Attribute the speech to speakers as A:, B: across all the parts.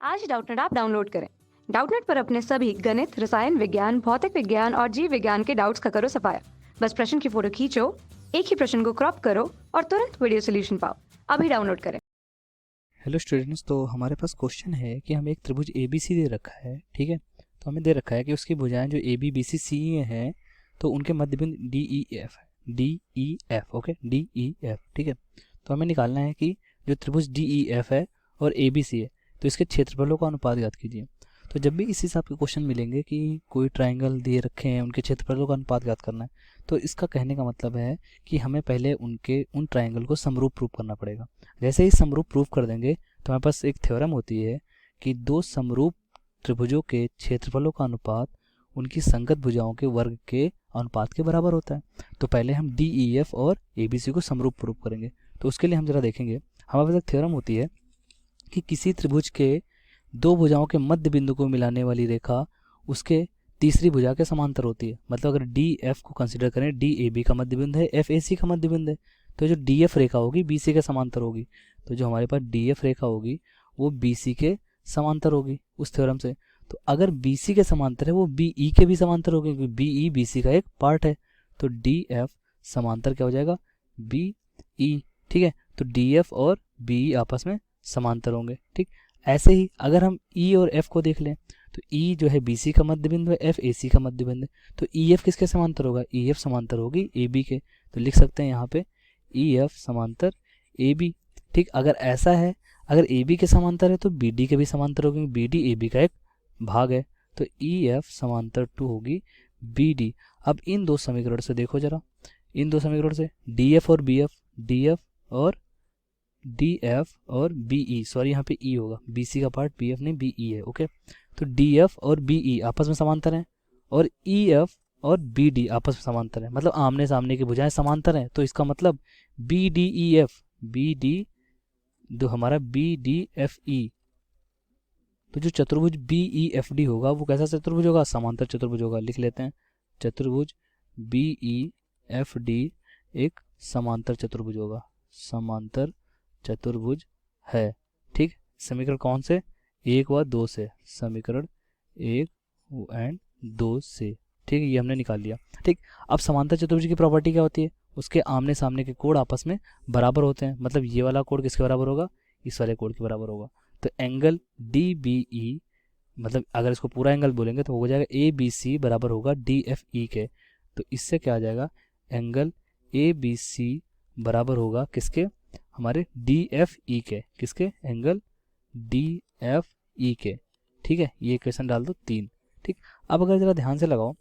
A: आज Doubtnut app download करें। Doubtnut पर अपने सभी गणित, रसायन विज्ञान, भौतिक विज्ञान और जीव विज्ञान के डाउट्स का करो सफाया। बस प्रश्न की फोटो खींचो, एक ही प्रश्न को क्रॉप करो और तुरंत वीडियो सोल्यूशन पाओ। अभी डाउनलोड करें।
B: हेलो स्टूडेंट्स, तो हमारे पास क्वेश्चन है कि हमें एक त्रिभुज ए बी सी दे रखा है। ठीक है, तो हमें दे रखा है कि उसकी भुजाएं जो ए बी बी सी सी हैं तो उनके मध्यबिंदु डी ई एफ है। D E F, okay, D E F. ठीक है, तो हमें निकालना है कि जो त्रिभुज डी ई एफ है और ए बी सी है तो इसके क्षेत्रफलों का अनुपात ज्ञात कीजिए। तो जब भी इस हिसाब के क्वेश्चन मिलेंगे कि कोई ट्राइंगल दिए रखे हैं, उनके क्षेत्रफलों का अनुपात ज्ञात करना है, तो इसका कहने का मतलब है कि हमें पहले उन ट्राइंगल को समरूप प्रूव करना पड़ेगा। जैसे ही समरूप प्रूव कर देंगे तो हमारे पास एक थ्योरम होती है कि दो समरूप त्रिभुजों के क्षेत्रफलों का अनुपात उनकी संगत भुजाओं के वर्ग के अनुपात के बराबर होता है। तो पहले हम डी ई एफ और ए बी सी को समरूप प्रूव करेंगे। तो उसके लिए हम जरा देखेंगे, हमारे पास एक थ्योरम होती है कि किसी त्रिभुज के दो भुजाओं के मध्य बिंदु को मिलाने वाली रेखा उसके तीसरी भुजा के समांतर होती है। मतलब अगर डी एफ को कंसिडर करें, डी ए बी का मध्य बिंदु है, एफ ए सी का मध्य बिंदु है, तो जो डी एफ रेखा होगी बी सी के समांतर होगी। तो जो हमारे पास डी एफ रेखा होगी वो बी सी के समांतर होगी उस थ्योरम से। तो अगर बी सी के समांतर है वो बी ई के भी समांतर होगी, क्योंकि बी ई बी सी का एक पार्ट है। तो डी एफ समांतर क्या हो जाएगा, बी ई। ठीक है, तो डी एफ और बी ई आपस में समांतर होंगे। ठीक, ऐसे ही अगर हम ई और एफ को देख लें तो ई जो है बी सी का मध्य बिंदु है, एफ ए सी का मध्य बिंदु है। तो ई एफ किसके समांतर होगा, ई एफ समांतर होगी ए बी के। तो लिख सकते हैं यहाँ पे ई एफ समांतर ए बी। ठीक, अगर ऐसा है, अगर ए बी के समांतर है तो बी डी के भी समांतर होगी, बी डी ए बी का एक भाग है। तो ई एफ समांतर टू होगी बी डी। अब इन दो समीकरण से देखो जरा, इन दो समीकरण से डी एफ और बी एफ, डी एफ और डी एफ और बी ई, सॉरी यहाँ पे ई होगा, बी सी का पार्ट बी एफ नहीं बी ई है। ओके, तो डी एफ और बी ई आपस में समांतर हैं और ई एफ और बी डी आपस में समांतर हैं, मतलब आमने सामने की भुजाएं समांतर हैं। तो इसका मतलब B D E F, B D जो हमारा बी डी एफ ई, तो जो चतुर्भुज बी ई एफ डी होगा वो कैसा चतुर्भुज होगा, समांतर चतुर्भुज होगा। लिख लेते हैं, चतुर्भुज बी ई एफ डी एक समांतर चतुर्भुज होगा, समांतर चतुर्भुज है। ठीक, समीकरण कौन से, एक व दो से, समीकरण एक एंड दो से। ठीक है, ये हमने निकाल लिया। ठीक, अब समांतर चतुर्भुज की प्रॉपर्टी क्या होती है, उसके आमने सामने के कोण आपस में बराबर होते हैं। मतलब ये वाला कोण किसके बराबर होगा, इस वाले कोण के बराबर होगा। तो एंगल डी बी ई, मतलब अगर इसको पूरा एंगल बोलेंगे तो हो जाएगा ए बी सी बराबर होगा डी एफ ई के। तो इससे क्या आ जाएगा, एंगल ए बी सी बराबर होगा किसके, हमारे डी एफ ई के। किसके, एंगल डी एफ ई के। ठीक है, ये इक्वेशन डाल दो 3। ठीक, अब अगर जरा ध्यान से लगाओ,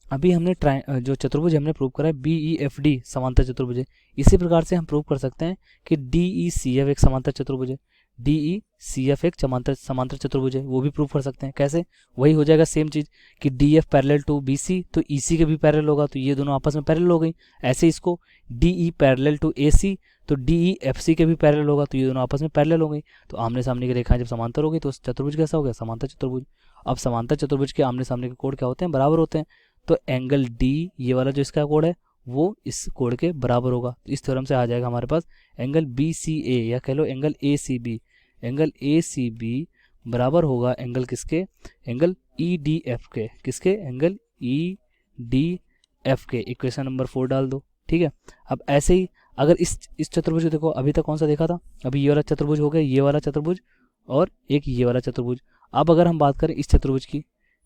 B: अभी हमने जो चतुर्भुज हमने प्रूव करा है बी ई एफ डी समांतर चतुर्भुज है। इसी प्रकार से हम प्रूव कर सकते हैं कि डी ई सी एफ एक समांतर चतुर्भुज है, डी ई सी एफ एक समांतर चतुर्भुज है, वो भी प्रूव कर सकते हैं। कैसे, वही हो जाएगा सेम चीज कि D F parallel to B C तो ई सी के भी पैरेलल होगा, तो ये दोनों आपस में पैरेलल हो गई। ऐसे इसको डी ई पैरेलल टू ए सी तो डी ई एफ सी के भी पैरेलल होगा, तो ये दोनों आपस में पैरेलल हो गई। तो आमने सामने की रेखाएं जब समांतर हो गई तो चतुर्भुज कैसा हो गया, समांतर चतुर्भुज। अब समांतर चतुर्भुज के आमने सामने के कोण क्या होते हैं, बराबर होते हैं। तो एंगल डी, ये वाला जो इसका कोण है वो इस कोण के बराबर होगा। तो इस थ्योरम से आ जाएगा हमारे पास एंगल बी सी ए, या कह लो angle A C B, angle A C B बराबर होगा एंगल किसके, एंगल ई डी एफ के। किसके, एंगल ई डी एफ के। इक्वेशन नंबर 4 डाल दो। ठीक है, अब ऐसे ही अगर इस चतुर्भुज को देखो, अभी तक कौन सा देखा था, अभी ये वाला चतुर्भुज हो गया, ये वाला चतुर्भुज और एक ये वाला चतुर्भुज। अब अगर हम बात करें इस चतुर्भुज की,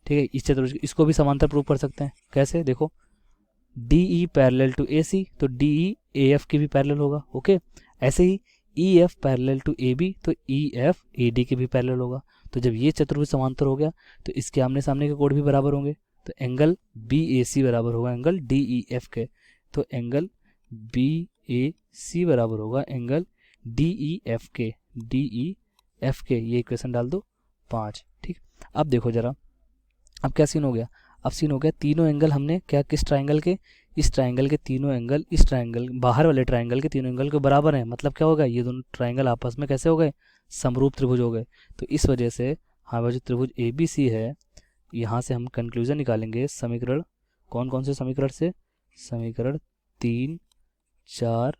B: ठीक है, इस चतुर्भुज की, इसको भी समांतर प्रूव कर सकते हैं। कैसे, देखो डी ई पैरेलल टू ए सी तो डी ई ए एफ की भी पैरेलल होगा। ओके, ऐसे ही E F parallel to A B तो ई एफ ए डी के भी पैरेलल होगा। तो जब ये चतुर्भुज समांतर हो गया तो इसके आमने सामने के कोण भी बराबर होंगे। तो एंगल बी ए सी बराबर होगा एंगल डी ई एफ के। तो एंगल बी ए सी बराबर होगा एंगल डी ई एफ के, डी ई एफ के। ये इक्वेशन डाल दो 5। ठीक, अब देखो जरा, अब क्या सीन हो गया, अब सीन हो गया तीनों एंगल हमने क्या, किस ट्राइंगल के, इस ट्राइंगल के तीनों एंगल इस ट्राइंगल बाहर वाले ट्राइंगल के तीनों एंगल के बराबर हैं। मतलब क्या होगा, ये दोनों ट्राइंगल आपस में कैसे हो गए, समरूप त्रिभुज हो गए। तो इस वजह से हमारा जो त्रिभुज ए बी सी है, यहाँ से हम कंक्लूजन निकालेंगे समीकरण, कौन कौन से समीकरण से, समीकरण 3, 4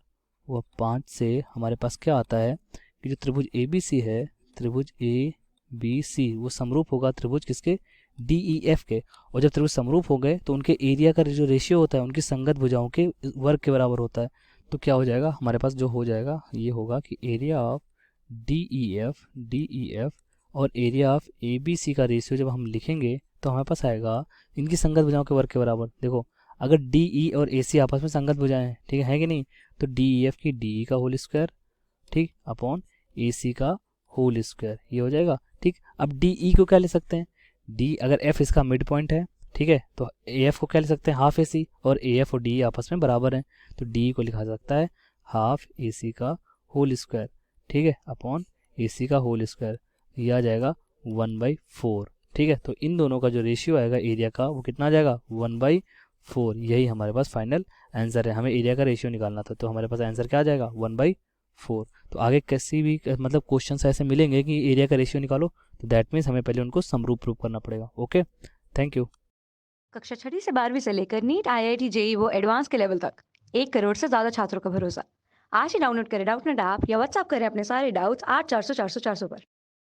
B: व 5 से हमारे पास क्या आता है कि जो त्रिभुज ए बी सी है, त्रिभुज ए बी सी वो समरूप होगा त्रिभुज किसके, डी ई एफ के। और जब त्रिभुज समरूप हो गए तो उनके एरिया का जो रेशियो होता है उनकी संगत भुजाओं के वर्ग के बराबर होता है। तो क्या हो जाएगा हमारे पास, जो हो जाएगा ये होगा कि area of D E F और area of A B C का रेशियो जब हम लिखेंगे तो हमारे पास आएगा इनकी संगत भुजाओं के वर्ग के बराबर। देखो अगर डी ई और ए सी आपस में संगत भुजाएं हैं, ठीक है कि नहीं, तो डी ई एफ की डी ई का होल स्क्वायर, ठीक, अपॉन ए सी का होल स्क्वायर, ये हो जाएगा। ठीक, अब डी ई को क्या ले सकते हैं, डी अगर एफ इसका मिड पॉइंट है, ठीक है, तो ए एफ को क्या ले सकते हैं, हाफ ए सी, और ए एफ और डी ई आपस में बराबर हैं, तो डी ई को लिखा सकता है हाफ ए सी का होल स्क्वायर, ठीक है, अपॉन ए सी का होल स्क्वायर, ये आ जाएगा 1/4। ठीक है, तो इन दोनों का जो रेशियो आएगा एरिया का वो कितना आ जाएगा, 1/4। यही हमारे पास फाइनल आंसर है, हमें एरिया का रेशियो निकालना था, तो हमारे पास आंसर क्या आ जाएगा, 1/4। तो आगे किसी भी मतलब क्वेश्चन ऐसे मिलेंगे कि एरिया का रेशियो निकालो, तो दैट मीन्स हमें पहले उनको समरूप प्रूव करना पड़ेगा। Okay, thank you.
A: कक्षा 6 से 12वीं से लेकर नीट, IIT, JEE वो एडवांस के लेवल तक 1 करोड़ से ज़्यादा छात्रों का भरोसा। आज ही डाउनलोड करें डाउटनेट ऐप या व्हाट्सएप करें अपने सारे डाउट्स 8400 400 400 पर।